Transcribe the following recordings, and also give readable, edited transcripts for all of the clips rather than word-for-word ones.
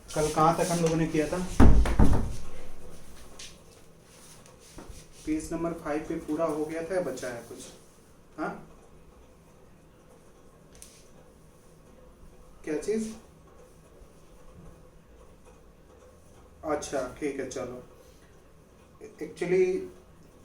कल कहाँ तक हम लोगों ने किया था? पेज नंबर 5 पे पूरा हो गया था या बचा है कुछ? हाँ, क्या चीज़? अच्छा ठीक है, चलो। एक्चुअली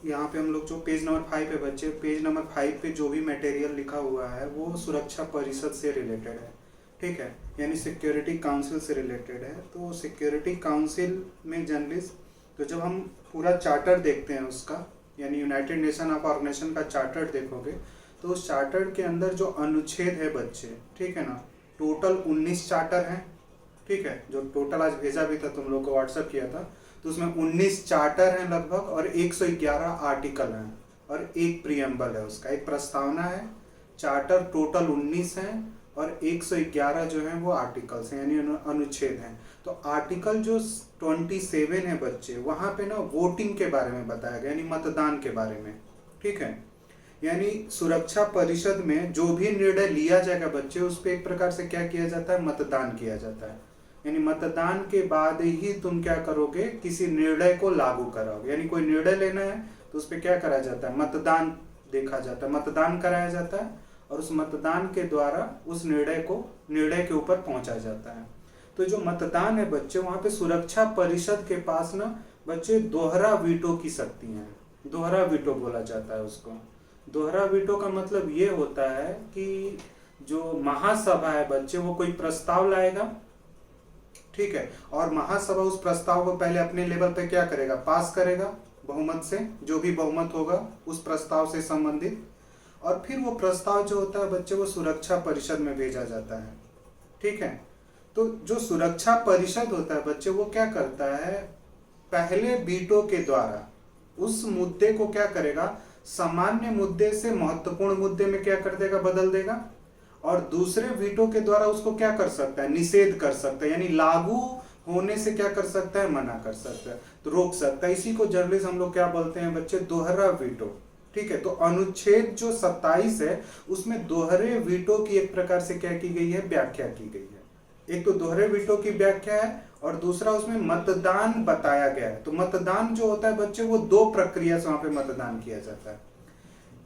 यहाँ पे हम लोग जो पेज नंबर 5 पे बच्चे, पेज नंबर 5 पे जो भी मटेरियल लिखा हुआ है वो सुरक्षा परिषद से रिलेटेड है, ठीक है, यानी सिक्योरिटी काउंसिल से रिलेटेड है। तो सिक्योरिटी काउंसिल में जर्नलिस्ट, तो जब हम पूरा चार्टर देखते हैं उसका, यानी यूनाइटेड नेशन ऑफ ऑर्गेनाइजेशन का चार्टर देखोगे तो उस चार्टर के अंदर जो अनुच्छेद है बच्चे, ठीक है ना, टोटल 19 चार्टर हैं, ठीक है, जो टोटल आज भेजा भी था तुम लोग को, व्हाट्सअप किया था, तो उसमें 19 चार्टर हैं लगभग और 111 आर्टिकल हैं और एक प्रियम्बल है, उसका एक प्रस्तावना है। चार्टर टोटल 19 हैं और 111 जो हैं वो आर्टिकल्स हैं, यानी अनुच्छेद हैं। तो आर्टिकल जो 27 है बच्चे, वहाँ पे ना वोटिंग के बारे में बताया गया, यानी मतदान के बारे में, ठीक है। यानी सुरक्षा परिषद में जो भी निर्णय लिया जाएगा बच्चे, उस पर एक प्रकार से क्या किया जाता है, मतदान किया जाता है। यानी मतदान के बाद ही तुम क्या करोगे, किसी निर्णय को लागू कराओगे। यानी कोई निर्णय लेना है तो उस पर क्या करा जाता है, मतदान देखा जाता है, मतदान कराया जाता है और उस मतदान के द्वारा उस निर्णय के ऊपर पहुंचा जाता है। तो जो मतदान है बच्चे, वहां पे सुरक्षा परिषद के पास ना बच्चे दोहरा वीटो की शक्ति है। दोहरा वीटो बोला जाता है उसको। दोहरा वीटो का मतलब ये होता है कि जो महासभा है बच्चे, वो कोई प्रस्ताव लाएगा, ठीक है, और महासभा उस प्रस्ताव को पहले अपने लेवल पे क्या करेगा, पास करेगा बहुमत से, जो भी बहुमत होगा उस प्रस्ताव से संबंधित, और फिर वो प्रस्ताव जो होता है बच्चे, वो सुरक्षा परिषद में भेजा जाता है, ठीक है। तो जो सुरक्षा परिषद होता है बच्चे, वो क्या करता है, पहले वीटो के द्वारा उस मुद्दे को क्या करेगा, सामान्य मुद्दे से महत्वपूर्ण मुद्दे में क्या कर देगा, बदल देगा, और दूसरे वीटो के द्वारा उसको क्या कर सकता है, निषेध कर सकता है, यानी लागू होने से क्या कर सकता है, मना कर सकता है, तो रोक सकता है। इसी को जर्नलिस्ट हम लोग क्या बोलते हैं बच्चे, दोहरा वीटो, ठीक है। तो अनुच्छेद जो 27 है उसमें दोहरे वीटो की एक प्रकार से क्या की गई है, व्याख्या की गई है। एक तो दोहरे वीटो की व्याख्या है और दूसरा उसमें मतदान बताया गया है। तो मतदान जो होता है बच्चे, वो दो प्रक्रिया से वहां पे मतदान किया जाता है।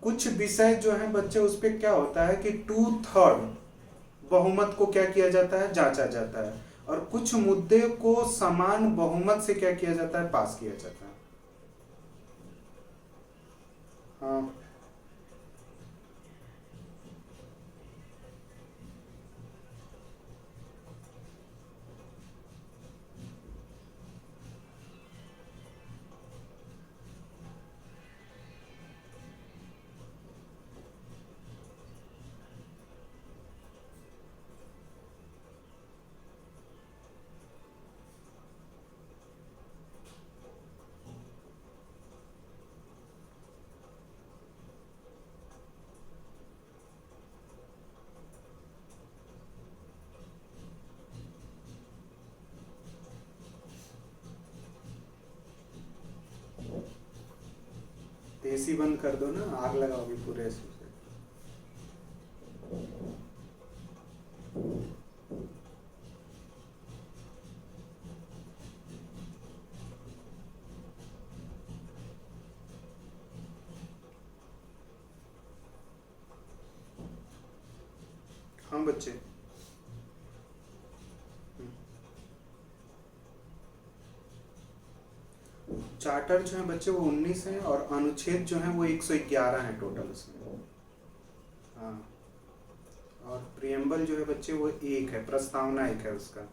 कुछ विषय जो है बच्चे, उस पर क्या होता है कि 2/3 बहुमत को क्या किया जाता है, जांचा जाता है, और कुछ मुद्दे को समान बहुमत से क्या किया जाता है, पास किया जाता है। हाँ, एसी बंद कर दो ना, आग लगाओगी पूरे एसी से। हाँ बच्चे, चार्टर जो है बच्चे वो 19 है और अनुच्छेद जो है वो 111 है टोटल उसमें। हाँ, और प्रियम्बल जो है बच्चे वो एक है, प्रस्तावना एक है उसका।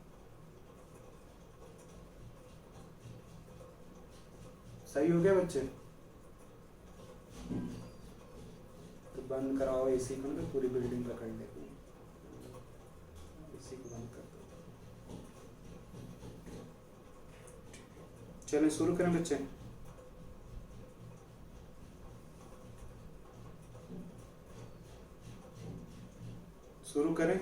सही हो गया बच्चे? तो बंद कराओ एसी को, तो पूरी बिल्डिंग पकड़ लेगी। एसी को बंद कर दो। चलें शुरू करें बच्चे। शुरू करें,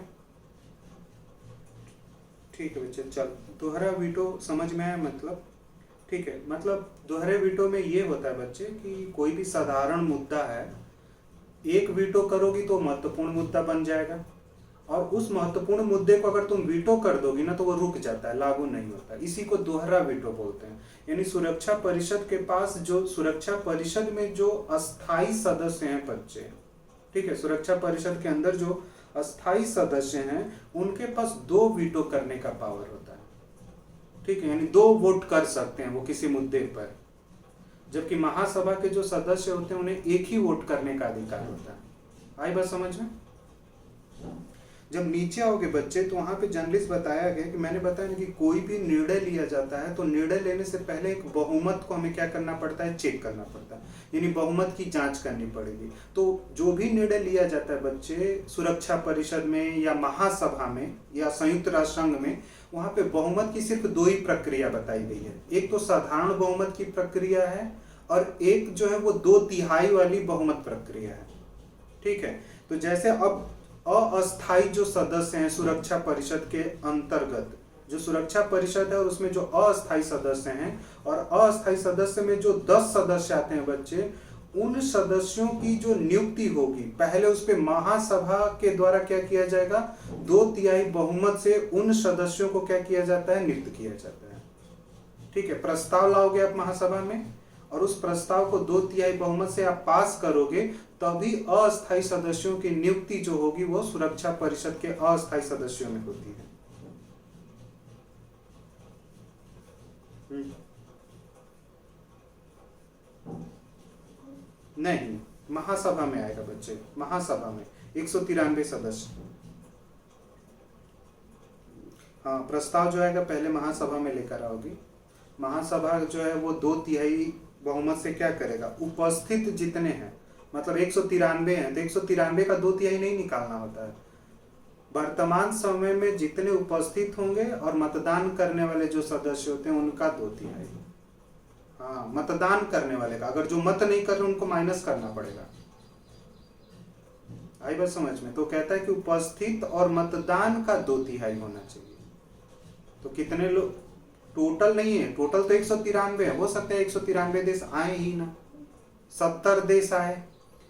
ठीक है बच्चे। चल, दोहरा वीटो समझ में आया मतलब? ठीक है, मतलब दोहरे वीटो में ये होता है बच्चे कि कोई भी साधारण मुद्दा है, एक वीटो करोगी तो महत्वपूर्ण मुद्दा बन जाएगा, और उस महत्वपूर्ण मुद्दे को अगर तुम वीटो कर दोगी ना तो वो रुक जाता है, लागू नहीं होता। इसी को दोहरा वीटो बोलते हैं। यानी सुरक्षा परिषद के पास जो सुरक्षा परिषद में जो अस्थाई सदस्य हैं बच्चे, ठीक है, सुरक्षा परिषद के अंदर जो अस्थाई सदस्य हैं उनके पास 2 वीटो करने का पावर होता है, ठीक है, यानी 2 वोट कर सकते हैं वो किसी मुद्दे पर, जबकि महासभा के जो सदस्य होते हैं उन्हें 1 ही वोट करने का अधिकार होता है। आई बात समझ में? जब नीचे आओगे बच्चे तो वहां पे जर्नलिस्ट बताया गया कि मैंने बताया ना कि कोई भी निर्णय लिया जाता है तो निर्णय लेने से पहले एक बहुमत को हमें क्या करना पड़ता है, चेक करना पड़ता है, यानी बहुमत की जांच करनी पड़ेगी। तो जो भी निर्णय लिया जाता है बच्चे सुरक्षा परिषद में या महासभा में या संयुक्त राष्ट्र संघ में, वहां पे बहुमत की सिर्फ 2 ही प्रक्रिया बताई गई है। एक तो साधारण बहुमत की प्रक्रिया है और एक जो है वो 2/3 वाली बहुमत प्रक्रिया है, ठीक है। तो जैसे अब अस्थाई जो सदस्य हैं सुरक्षा परिषद के अंतर्गत, जो सुरक्षा परिषद है और उसमें जो अस्थाई सदस्य हैं, और अस्थाई सदस्य में जो 10 सदस्य आते हैं बच्चे, उन सदस्यों की जो नियुक्ति होगी पहले उस पे महासभा के द्वारा क्या किया जाएगा, 2/3 बहुमत से उन सदस्यों को क्या किया जाता है, नियुक्त किया जाता है, ठीक है। प्रस्ताव लाओगे आप महासभा में और उस प्रस्ताव को 2/3 बहुमत से आप पास करोगे, तभी अस्थायी सदस्यों की नियुक्ति जो होगी वो सुरक्षा परिषद के अस्थायी सदस्यों में होती है। नहीं, महासभा में आएगा बच्चे, महासभा में 193 सदस्य। हाँ, प्रस्ताव जो आएगा पहले महासभा में लेकर आओगी। महासभा जो है वो 2/3 बहुमत से क्या करेगा, उपस्थित जितने हैं, मतलब 193 हैं तो 193 का 2/3 नहीं निकालना होता है। वर्तमान समय में जितने उपस्थित होंगे और मतदान करने वाले जो सदस्य होते हैं उनका 2/3। हाँ, मतदान करने वाले का, अगर जो मत नहीं कर रहे उनको माइनस करना पड़ेगा। आई बात समझ में? तो कहता है कि उपस्थित और मतदान का 2/3 होना चाहिए। तो कितने लोग टोटल नहीं है, टोटल तो 193 है, हो सकता है 193 देश आए ही ना, 70 देश आए।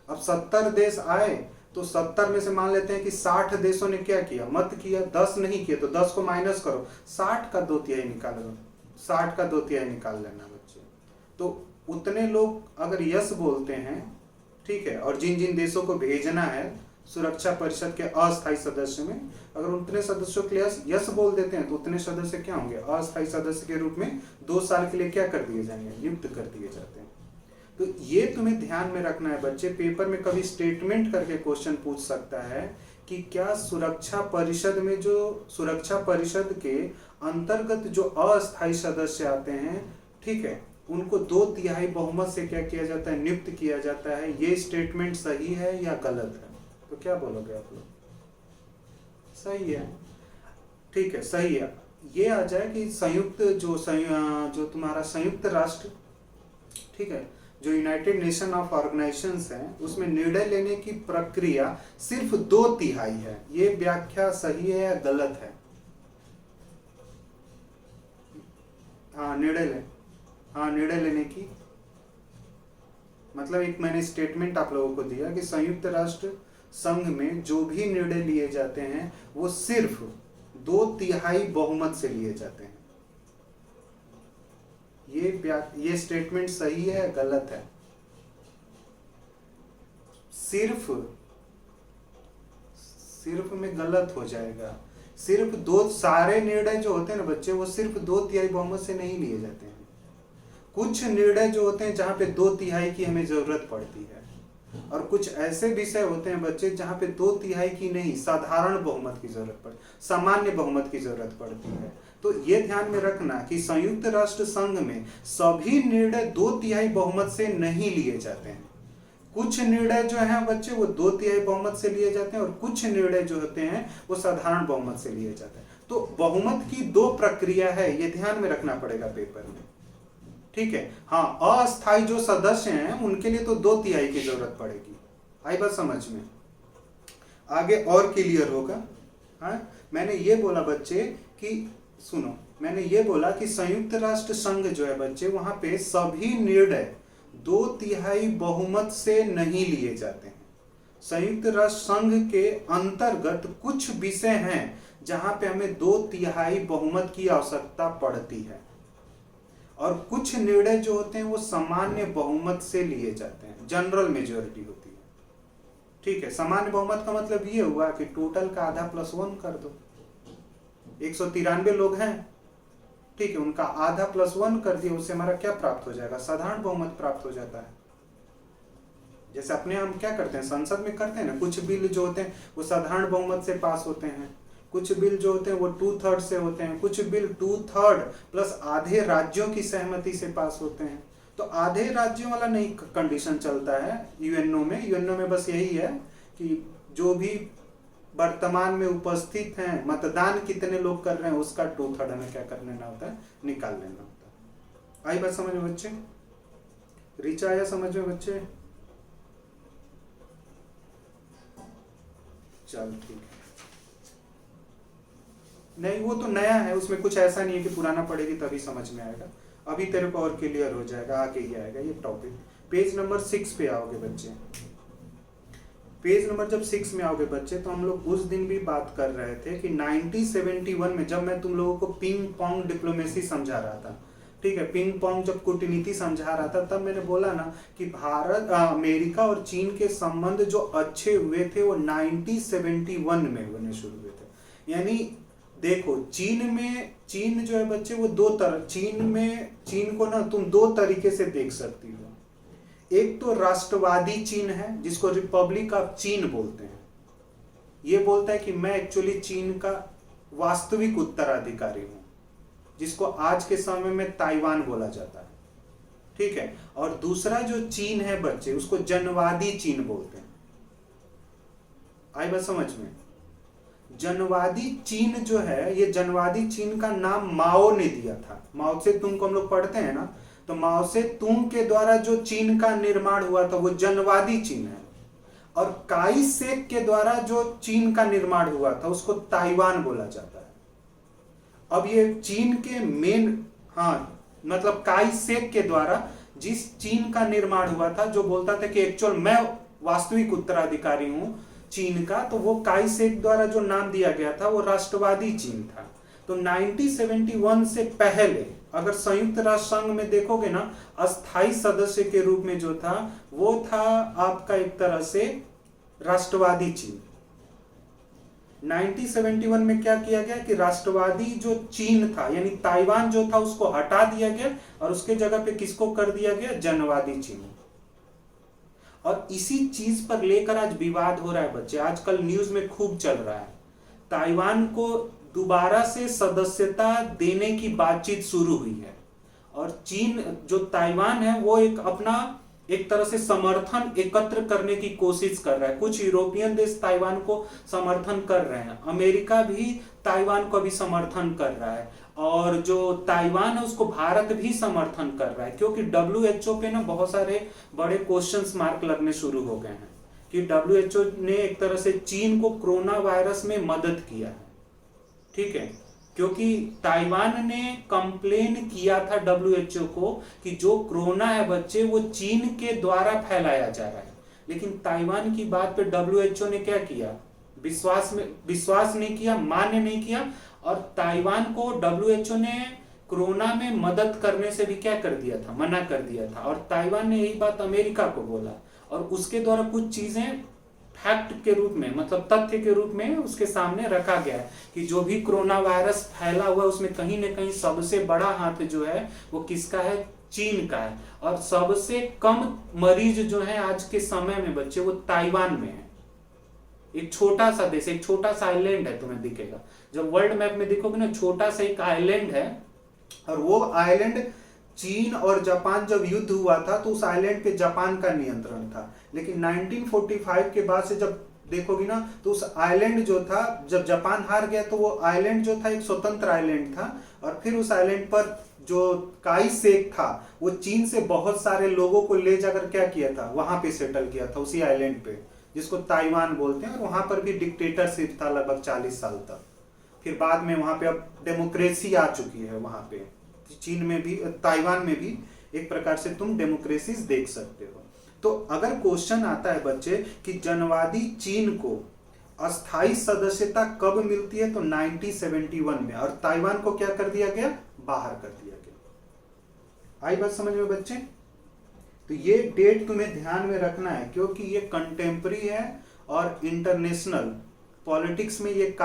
अब 70 देश आए तो 70 में से मान लेते हैं कि 60 देशों ने क्या किया, मत किया, 10 नहीं किए, तो 10 को माइनस करो, 60 का 2/3 निकाल लो, 60 का 2/3 निकाल लेना बच्चे। तो उतने लोग अगर यस बोलते हैं, ठीक है, और जिन जिन देशों को भेजना है सुरक्षा परिषद के अस्थायी सदस्य में, अगर उतने सदस्यों के लिए यस बोल देते हैं तो उतने सदस्य क्या होंगे, अस्थायी सदस्य के रूप में 2 साल के लिए क्या कर दिए जाएंगे, नियुक्त कर दिए जाते हैं। तो ये तुम्हें ध्यान में रखना है बच्चे, पेपर में कभी स्टेटमेंट करके क्वेश्चन पूछ सकता है कि क्या सुरक्षा परिषद में जो सुरक्षा परिषद के अंतर्गत जो अस्थायी सदस्य आते हैं, ठीक है, उनको 2/3 बहुमत से क्या किया जाता है, नियुक्त किया जाता है। ये स्टेटमेंट सही है या गलत है? तो क्या बोलोगे आप लोग? सही है, ठीक है, सही है। ये आ जाए कि संयुक्त जो तुम्हारा संयुक्त राष्ट्र, ठीक है, जो यूनाइटेड नेशन ऑफ ऑर्गेनाइजेशंस है, उसमें निर्णय लेने की प्रक्रिया सिर्फ 2/3 है। ये व्याख्या सही है या गलत है? हाँ, निर्णय लेने की मतलब एक मैंने स्टेटमेंट आप लोगों को दिया कि संयुक्त राष्ट्र संघ में जो भी निर्णय लिए जाते हैं वो सिर्फ 2/3 बहुमत से लिए जाते हैं। ये स्टेटमेंट सही है या गलत है? सिर्फ में गलत हो जाएगा। सिर्फ सारे निर्णय जो होते हैं ना बच्चे, वो सिर्फ 2/3 बहुमत से नहीं लिए जाते हैं। कुछ निर्णय जो होते हैं जहां पे 2/3 की हमें जरूरत पड़ती है, और कुछ ऐसे विषय होते हैं बच्चे जहां पे 2/3 की नहीं, साधारण बहुमत की जरूरत पड़ती, सामान्य बहुमत की जरूरत पड़ती है। तो ये ध्यान में रखना कि संयुक्त राष्ट्र संघ में सभी निर्णय 2/3 बहुमत से नहीं लिए जाते हैं। कुछ निर्णय जो है बच्चे वो 2/3 बहुमत से लिए जाते हैं और कुछ निर्णय जो होते हैं वो साधारण बहुमत से लिए जाते हैं। तो बहुमत की 2 प्रक्रिया है, ये ध्यान में रखना पड़ेगा पेपर में, ठीक है। हाँ, अस्थायी जो सदस्य हैं उनके लिए तो 2/3 की जरूरत पड़ेगी। आई बात समझ में? आगे और क्लियर होगा। हाँ, मैंने ये बोला बच्चे कि सुनो, मैंने ये बोला कि संयुक्त राष्ट्र संघ जो है बच्चे, वहां पे सभी निर्णय 2/3 बहुमत से नहीं लिए जाते हैं। संयुक्त राष्ट्र संघ के अंतर्गत कुछ विषय हैं जहां पे हमें 2/3 बहुमत की आवश्यकता पड़ती है, और कुछ निर्णय जो होते हैं वो सामान्य बहुमत से लिए जाते हैं, जनरल मेजोरिटी होती है। ठीक है, सामान्य बहुमत का मतलब ये हुआ कि टोटल का आधा +1 कर दो। 193 लोग हैं, ठीक है, उनका आधा +1 कर दिया, उससे हमारा क्या प्राप्त हो जाएगा? साधारण बहुमत प्राप्त हो जाता है। जैसे अपने हम क्या करते हैं, संसद में करते हैं ना, कुछ बिल जो होते हैं वो साधारण बहुमत से पास होते हैं, कुछ बिल जो होते हैं वो 2/3 से होते हैं, कुछ बिल 2/3 प्लस आधे राज्यों की सहमति से पास होते हैं। तो आधे राज्यों वाला नहीं कंडीशन चलता है यूएनओ में। यूएनओ में बस यही है कि जो भी वर्तमान में उपस्थित हैं, मतदान कितने लोग कर रहे हैं उसका 2/3 हमें क्या कर लेना होता है, निकाल लेना होता है। आई बात समझ में बच्चे? रीचा आया समझ में बच्चे? चल ठीक है। नहीं, वो तो नया है, उसमें कुछ ऐसा नहीं है कि पुराना पढ़ेगी तभी समझ में आएगा। अभी तेरे को और क्लियर हो जाएगा, आगे ही आएगा ये टॉपिक। पेज नंबर 6 पे आओगे बच्चे। पेज नंबर जब 6 में आओगे बच्चे, तो हम लोग उस दिन भी बात कर रहे थे कि 1971 में जब मैं तुम लोगों को पिंग पोंग डिप्लोमेसी समझा रहा था, ठीक है, पिंग पोंग जब कूटनीति समझा रहा था, तब मैंने बोला ना कि भारत, अमेरिका और चीन के संबंध जो अच्छे हुए थे वो 1971 में होने शुरू हुए थे। यानी देखो, चीन जो है बच्चे वो दो तरह, चीन को ना तुम 2 तरीके से देख सकती हो। एक तो राष्ट्रवादी चीन है जिसको रिपब्लिक ऑफ चीन बोलते हैं, ये बोलता है कि मैं एक्चुअली चीन का वास्तविक उत्तराधिकारी हूं, जिसको आज के समय में ताइवान बोला जाता है, ठीक है। और दूसरा जो चीन है बच्चे, उसको जनवादी चीन बोलते हैं। आई बात समझ में? जनवादी चीन जो है, ये जनवादी चीन का नाम माओ ने दिया था। माओ से तुंग को हम लोग पढ़ते हैं ना, तो माओ से तुंग के द्वारा जो चीन का निर्माण हुआ था वो जनवादी चीन है, और काई शेक के द्वारा जो चीन का निर्माण हुआ था उसको ताइवान बोला जाता है। अब ये चीन के मतलब काई शेक के द्वारा जिस चीन का निर्माण हुआ था, जो बोलता था कि एक्चुअल मैं वास्तविक उत्तराधिकारी हूं चीन का, तो वो काई शेक द्वारा जो नाम दिया गया था वो राष्ट्रवादी चीन था। तो 1971 से पहले अगर संयुक्त राष्ट्र संघ में देखोगे ना, अस्थाई सदस्य के रूप में जो था वो था आपका एक तरह से राष्ट्रवादी चीन। 1971 में क्या किया गया कि राष्ट्रवादी जो चीन था यानी ताइवान जो था उसको हटा दिया गया, और उसके जगह पे किसको कर दिया गया? जनवादी चीन। और इसी चीज पर लेकर आज विवाद हो रहा है बच्चे, आजकल न्यूज में खूब चल रहा है। ताइवान को दोबारा से सदस्यता देने की बातचीत शुरू हुई है, और चीन जो ताइवान है वो अपना एक तरह से समर्थन एकत्र करने की कोशिश कर रहा है। कुछ यूरोपियन देश ताइवान को समर्थन कर रहे हैं, अमेरिका भी ताइवान को भी समर्थन कर रहा है, और जो ताइवान है उसको भारत भी समर्थन कर रहा है, क्योंकि WHO पे ना बहुत सारे बड़े क्वेश्चंस मार्क लगने शुरू हो गए हैं कि WHO ने एक तरह से चीन को कोरोना वायरस में मदद किया है, ठीक है, क्योंकि ताइवान ने कंप्लेन किया था WHO को कि जो कोरोना है बच्चे वो चीन के द्वारा फैलाया जा रहा है। लेकिन ताइवान की बात पे WHO ने क्या किया? विश्वास नहीं किया, मान्य नहीं किया, और ताइवान को WHO ने कोरोना में मदद करने से भी क्या कर दिया था? मना कर दिया था। और ताइवान ने यही बात अमेरिका को बोला, और उसके द्वारा कुछ चीजें फैक्ट के रूप में, मतलब तथ्य के रूप में उसके सामने रखा गया है कि जो भी कोरोना वायरस फैला हुआ है उसमें कहीं ना कहीं सबसे बड़ा हाथ जो है वो किसका है? चीन का है। और सबसे कम मरीज जो है आज के समय में बच्चे वो ताइवान में है। एक छोटा सा देश, एक छोटा सा आइलैंड है, तुम्हें दिखेगा जब वर्ल्ड मैप में देखोगे ना, छोटा सा एक आइलैंड है, और वो आइलैंड चीन और जापान जब युद्ध हुआ था तो उस आइलैंड पे जापान का नियंत्रण था। लेकिन 1945 के बाद से जब देखोगी ना, तो उस आइलैंड जो था, जब जापान हार गया तो वो आइलैंड जो था एक स्वतंत्र आइलैंड था, और फिर उस आइलैंड पर जो काई शेक था वो चीन से बहुत सारे लोगों को ले जाकर क्या किया था? वहां पे सेटल किया था उसी आइलैंड पे, जिसको ताइवान बोलते हैं, और वहां पर भी डिक्टेटरशिप था लगभग 40 साल तक। फिर बाद में वहां पे अब डेमोक्रेसी आ चुकी है। वहां पे चीन में भी, ताइवान में भी एक प्रकार से तुम डेमोक्रेसी देख सकते हो। तो अगर क्वेश्चन आता है बच्चे कि जनवादी चीन को अस्थाई सदस्यता कब मिलती है, तो 1971 में, और ताइवान को क्या कर दिया गया, बाहर कर दिया गया। आई बात समझ में बच्चे? तो ये डेट तुम्हें ध्यान में रखना है, क्योंकि ये कंटेम्परी है और इंटरनेशनल पॉलिटिक्स में ये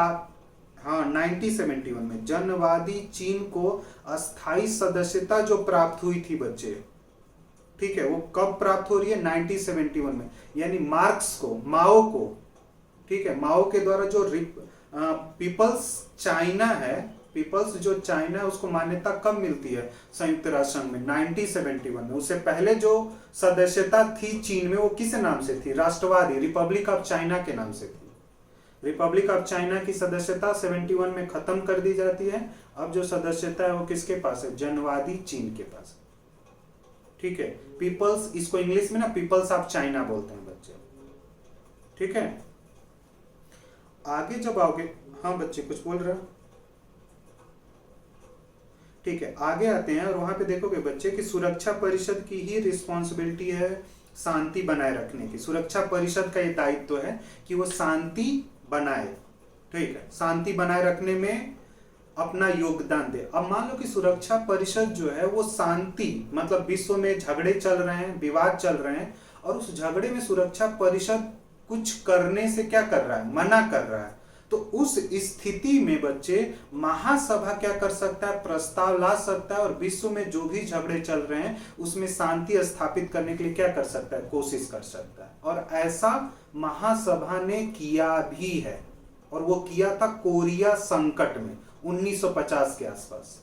हाँ 1971 में जनवादी चीन को अस्थाई सदस्यता जो प्राप्त हुई थी बच्चे, ठीक है, वो कब प्राप्त हो रही है, 1971 में। यानी मार्क्स को, माओ को, ठीक है, माओ के द्वारा जो पीपल्स चाइना है, पीपल्स जो चाइना है, उसको मान्यता कब मिलती है संयुक्त राष्ट्र संघ में, 1971 में। उससे पहले जो सदस्यता थी चीन में, वो किस नाम से थी, राष्ट्रवादी, रिपब्लिक ऑफ चाइना के नाम से थी। रिपब्लिक ऑफ चाइना की सदस्यता 71 में खत्म कर दी जाती है। अब जो सदस्यता है वो किसके पास है, जनवादी चीन के पास, ठीक है। पीपल्स, इसको इंग्लिश में ना पीपल्स ऑफ चाइना बोलते हैं बच्चे, ठीक है। आगे जब आओगे, हाँ बच्चे कुछ बोल रहे हो, ठीक है, आगे आते हैं और वहां पे देखोगे बच्चे कि सुरक्षा परिषद की ही रिस्पॉन्सिबिलिटी है शांति बनाए रखने की। सुरक्षा परिषद का ये दायित्व है कि वो शांति बनाए, ठीक है, शांति बनाए रखने में अपना योगदान दे। अब मान लो कि सुरक्षा परिषद जो है वो शांति, मतलब विश्व में झगड़े चल रहे हैं, विवाद चल रहे हैं, और उस झगड़े में सुरक्षा परिषद कुछ करने से क्या कर रहा है, मना कर रहा है। तो उस स्थिति में बच्चे महासभा क्या कर सकता है, प्रस्ताव ला सकता है, और विश्व में जो भी झगड़े चल रहे हैं उसमें शांति स्थापित करने के लिए क्या कर सकता है, कोशिश कर सकता है। और ऐसा महासभा ने किया भी है, और वो किया था कोरिया संकट में 1950 के आसपास।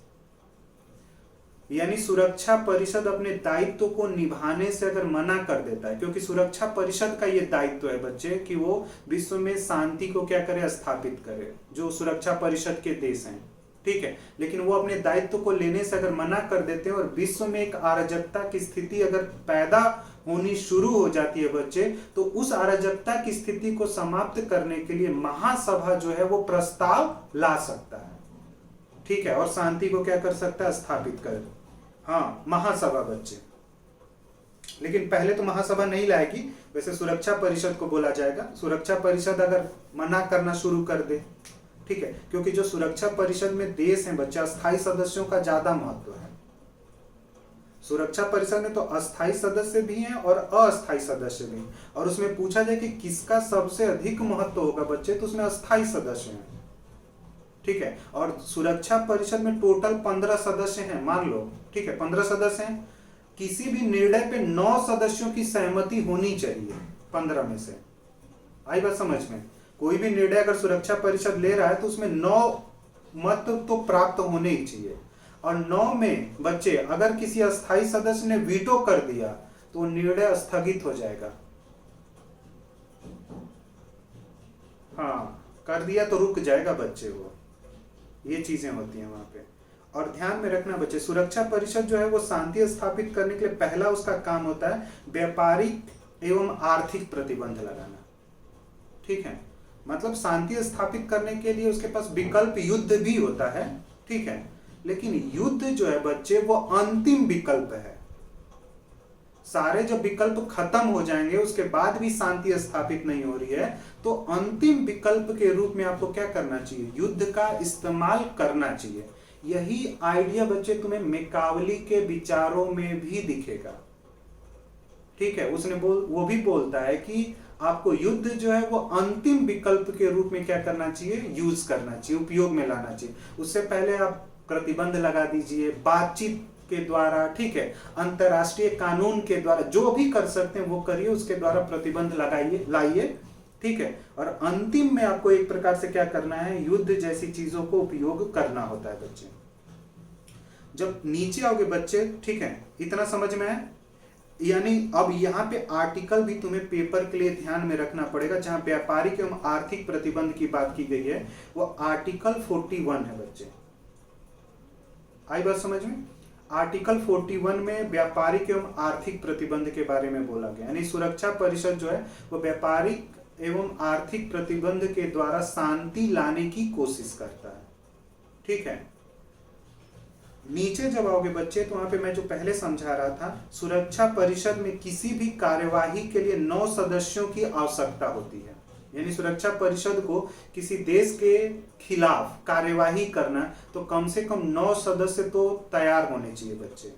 यानी सुरक्षा परिषद अपने दायित्व को निभाने से अगर मना कर देता है, क्योंकि सुरक्षा परिषद का ये दायित्व है बच्चे कि वो विश्व में शांति को क्या करे, स्थापित करे, जो सुरक्षा परिषद के देश हैं, ठीक है। लेकिन वो अपने दायित्व को लेने से अगर मना कर देते हैं और विश्व में एक अराजकता की स्थिति अगर पैदा होनी शुरू हो जाती है बच्चे, तो उस अराजकता की स्थिति को समाप्त करने के लिए महासभा जो है वो प्रस्ताव ला सकता है, ठीक है, और शांति को क्या कर सकता है, स्थापित कर। हाँ महासभा बच्चे, लेकिन पहले तो महासभा नहीं लाएगी, वैसे सुरक्षा परिषद को बोला जाएगा। सुरक्षा परिषद अगर मना करना शुरू कर दे, ठीक है, क्योंकि जो सुरक्षा परिषद में देश हैं बच्चे, अस्थायी सदस्यों का ज्यादा महत्व है। सुरक्षा परिषद में तो अस्थायी सदस्य भी हैं और अस्थायी सदस्य भी, और उसमें पूछा जाए कि किसका सबसे अधिक महत्व होगा बच्चे, तो उसमें अस्थायी सदस्य हैं, ठीक है। और सुरक्षा परिषद में टोटल 15 सदस्य हैं मान लो, ठीक है, 15 सदस्य हैं। किसी भी निर्णय पे 9 सदस्यों की सहमति होनी चाहिए 15 में से। आई बात समझ में? कोई भी निर्णय अगर सुरक्षा परिषद ले रहा है तो उसमें 9 मत तो प्राप्त होने ही चाहिए, और 9 में बच्चे अगर किसी अस्थायी सदस्य ने वीटो कर दिया तो निर्णय स्थगित हो जाएगा। हाँ कर दिया तो रुक जाएगा बच्चे, वो ये चीजें होती हैं वहां पे। और ध्यान में रखना बच्चे, सुरक्षा परिषद जो है वो शांति स्थापित करने के लिए पहला उसका काम होता है व्यापारिक एवं आर्थिक प्रतिबंध लगाना, ठीक है। मतलब शांति स्थापित करने के लिए उसके पास विकल्प युद्ध भी होता है, ठीक है, लेकिन युद्ध जो है बच्चे वो अंतिम विकल्प है। सारे जब विकल्प खत्म हो जाएंगे उसके बाद भी शांति स्थापित नहीं हो रही है, तो अंतिम विकल्प के रूप में आपको क्या करना चाहिए, युद्ध का इस्तेमाल करना चाहिए। यही आइडिया बच्चे तुम्हें मैकावली के विचारों में भी दिखेगा, ठीक है। उसने वो भी बोलता है कि आपको युद्ध जो है वो अंतिम विकल्प के रूप में क्या करना चाहिए, यूज करना चाहिए, उपयोग में लाना चाहिए। उससे पहले आप प्रतिबंध लगा दीजिए बातचीत के द्वारा, ठीक है, अंतरराष्ट्रीय कानून के द्वारा, जो भी कर सकते हैं वो करिए, उसके द्वारा प्रतिबंध लगाइए, लाइए, ठीक है। और अंतिम में आपको एक प्रकार से क्या करना है, युद्ध जैसी चीजों को उपयोग करना होता है बच्चे। जब नीचे आओगे बच्चे, ठीक है, इतना समझ में है। यानी अब यहाँ पे आर्टिकल भी तुम्हें पेपर के लिए ध्यान में रखना पड़ेगा। जहां व्यापारिक एवं आर्थिक प्रतिबंध की बात की गई है वो आर्टिकल 41 है बच्चे। आई बात समझ में? आर्टिकल 41 में व्यापारिक एवं आर्थिक प्रतिबंध के बारे में बोला गया। यानी सुरक्षा परिषद जो है वो व्यापारिक एवं आर्थिक प्रतिबंध के द्वारा शांति लाने की कोशिश करता है, ठीक है। नीचे जब आओगे बच्चे तो वहां पे मैं जो पहले समझा रहा था, सुरक्षा परिषद में किसी भी कार्यवाही के लिए 9 सदस्यों की आवश्यकता होती है। यानी सुरक्षा परिषद को किसी देश के खिलाफ कार्यवाही करना तो कम से कम 9 सदस्य तो तैयार होने चाहिए बच्चे।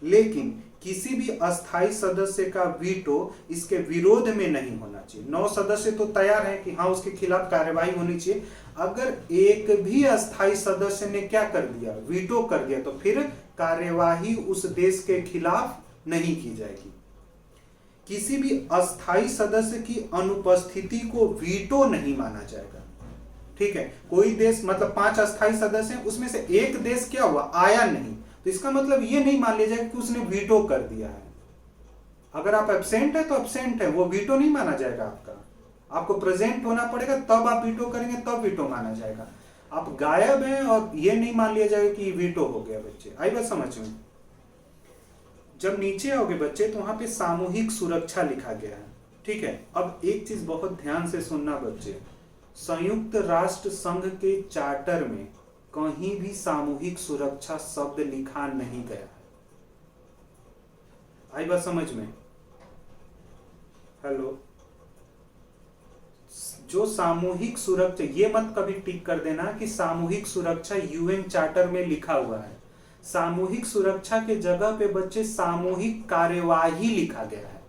लेकिन किसी भी अस्थाई सदस्य का वीटो इसके विरोध में नहीं होना चाहिए। 9 सदस्य तो तैयार हैं कि हाँ उसके खिलाफ कार्यवाही होनी चाहिए, अगर एक भी अस्थाई सदस्य ने क्या कर दिया, वीटो कर दिया, तो फिर कार्यवाही उस देश के खिलाफ नहीं की जाएगी। किसी भी अस्थाई सदस्य की अनुपस्थिति को वीटो नहीं माना जाएगा। ठीक है, कोई देश मतलब 5 अस्थाई सदस्य हैं, उसमें से एक देश क्या हुआ, आया नहीं, तो इसका मतलब ये नहीं मान लिया जाएगा कि उसने वीटो कर दिया है। अगर आप एब्सेंट है तो एब्सेंट है, वो वीटो नहीं माना जाएगा आपका। आपको प्रेजेंट होना पड़ेगा तब आप वीटो करेंगे, तब वीटो माना जाएगा। आप गायब हैं और ये नहीं मान लिया जाएगा कि वीटो हो गया बच्चे। आई बात समझ में? जब नीचे आओगे बच्चे तो वहां पे सामूहिक सुरक्षा लिखा गया है। ठीक है, अब एक चीज बहुत ध्यान से सुनना बच्चे, संयुक्त राष्ट्र संघ के चार्टर में कहीं भी सामूहिक सुरक्षा शब्द लिखा नहीं गया है। आई बात समझ में? हेलो, जो सामूहिक सुरक्षा, ये मत कभी टिक कर देना कि सामूहिक सुरक्षा यूएन चार्टर में लिखा हुआ है। सामूहिक सुरक्षा के जगह पे बच्चे सामूहिक कार्यवाही लिखा गया है।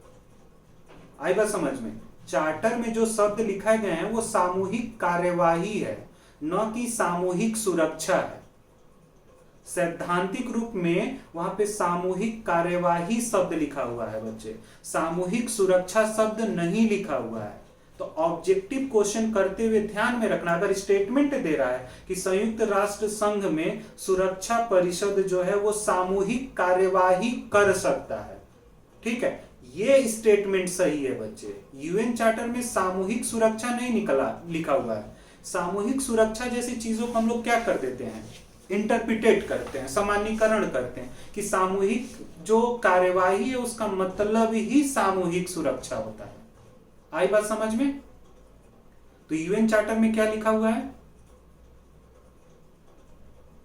आई बात समझ में? चार्टर में जो शब्द लिखाए गए हैं वो सामूहिक कार्यवाही है, न कि सामूहिक सुरक्षा है। सैद्धांतिक रूप में वहां पे सामूहिक कार्यवाही शब्द लिखा हुआ है बच्चे, सामूहिक सुरक्षा शब्द नहीं लिखा हुआ है। तो ऑब्जेक्टिव क्वेश्चन करते हुए ध्यान में रखना, अगर स्टेटमेंट दे रहा है कि संयुक्त राष्ट्र संघ में सुरक्षा परिषद जो है वो सामूहिक कार्यवाही कर सकता है, ठीक है, ये स्टेटमेंट सही है बच्चे। यूएन चार्टर में सामूहिक सुरक्षा नहीं लिखा हुआ है। सामूहिक सुरक्षा जैसी चीजों को हम लोग क्या कर देते हैं, इंटरप्रिटेट करते हैं, सामान्यीकरण करते हैं कि सामूहिक जो कार्यवाही है उसका मतलब ही सामूहिक सुरक्षा होता है। आई बात समझ में? तो यूएन चार्टर में क्या लिखा हुआ है,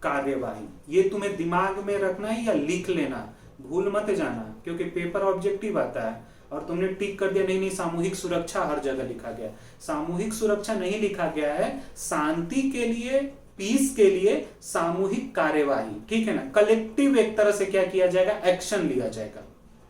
कार्यवाही। ये तुम्हें दिमाग में रखना है या लिख लेना, भूल मत जाना, क्योंकि पेपर ऑब्जेक्टिव आता है और तुमने टिक कर दिया नहीं नहीं सामूहिक सुरक्षा हर जगह लिखा गया। सामूहिक सुरक्षा नहीं लिखा गया है, शांति के लिए, पीस के लिए सामूहिक कार्यवाही, ठीक है ना। कलेक्टिव एक तरह से क्या किया जाएगा, एक्शन लिया जाएगा,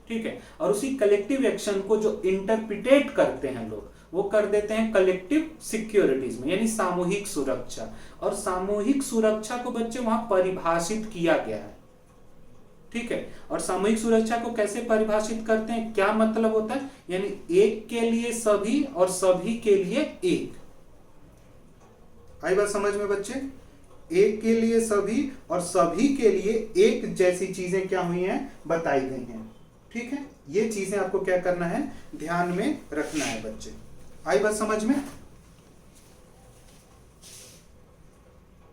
ठीक है। और उसी कलेक्टिव एक्शन को जो इंटरप्रिटेट करते हैं लोग, वो कर देते हैं कलेक्टिव सिक्योरिटीज में, यानी सामूहिक सुरक्षा। और सामूहिक सुरक्षा को बच्चे वहां परिभाषित किया गया है, ठीक है। और सामूहिक सुरक्षा को कैसे परिभाषित करते हैं, क्या मतलब होता है, यानी एक के लिए सभी और सभी के लिए एक। आई बात समझ में बच्चे? एक के लिए सभी और सभी के लिए एक जैसी चीजें क्या हुई हैं, बताई गई हैं, ठीक है। ये चीजें आपको क्या करना है, ध्यान में रखना है बच्चे। आई बात समझ में?